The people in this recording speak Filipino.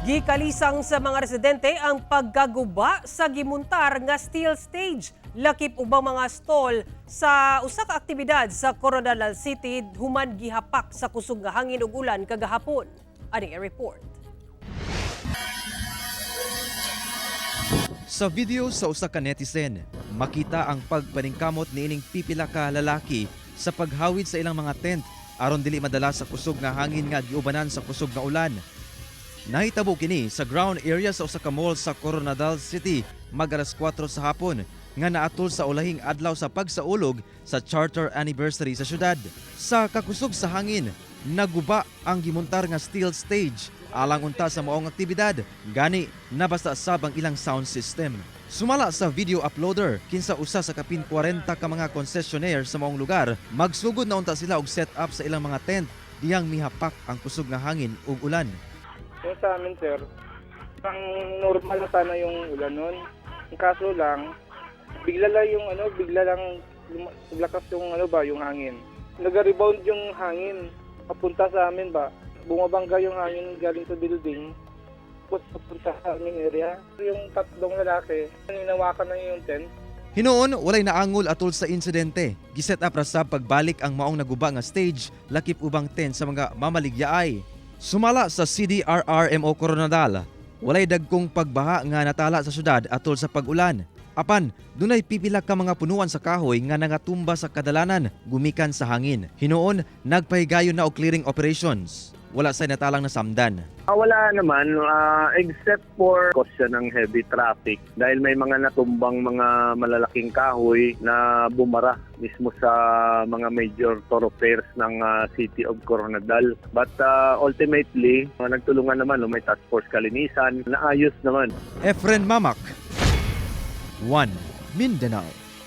Gikalisang sa mga residente ang paggaguba sa gimuntar nga steel stage. Lakip ubang mga stall sa usa ka aktibidad sa Coronadal City human gihapak sa kusog nga hangin ug ulan kagahapon. Ani report. Sa video sa usa ka netizen, makita ang pagpaningkamot niining pipila ka lalaki sa paghawid sa ilang mga tent aron dili madala sa kusog nga hangin nga giubanan sa kusog nga ulan. Nahitabo kini sa ground area sa usa ka mall sa Coronadal City mag-alas 4 sa hapon nga naatol sa ulahing adlaw sa pagsaulog sa charter anniversary sa syudad. Sa kakusog sa hangin, naguba ang gimuntar nga steel stage alang unta sa maong aktibidad. Gani nabasta sab ang ilang sound system. Sumala sa video uploader, kinsa usa sa kapin 40 ka mga concessionaire sa maong lugar, magsugod na unta sila og set up sa ilang mga tent diyang mihapak ang kusog nga hangin ug ulan. Yung sa amin, sir, ang normal na sana yung ulan nun. Ang kaso lang, bigla lang lakas yung hangin. Nag-rebound yung hangin papunta sa amin ba. Bumabangga yung hangin galing sa building papunta sa aming area. Yung tatlong lalaki, ninawakan na yung tent. Hinuon, walay naangol atol sa insidente. Giset up ra sa pagbalik ang maong naguba nga stage, lakip ubang tent sa mga mamaligyaay. Sumala sa CDRRMO Coronadal, walay dagkong pagbaha nga natala sa syudad atol sa pag-ulan. Apan, dunay pipila ka mga punuan sa kahoy nga nangatumba sa kadalanan gumikan sa hangin. Hinuon, nagpahigayon na og clearing operations. Wala say natalang nasamdan. Wala naman, except for caution ng heavy traffic dahil may mga natumbang mga malalaking kahoy na bumara mismo sa mga major thoroughfares ng City of Coronadal. But ultimately, nagtulungan naman, may task force kalinisan, naayos naman. Efren Mamak, One Mindanao.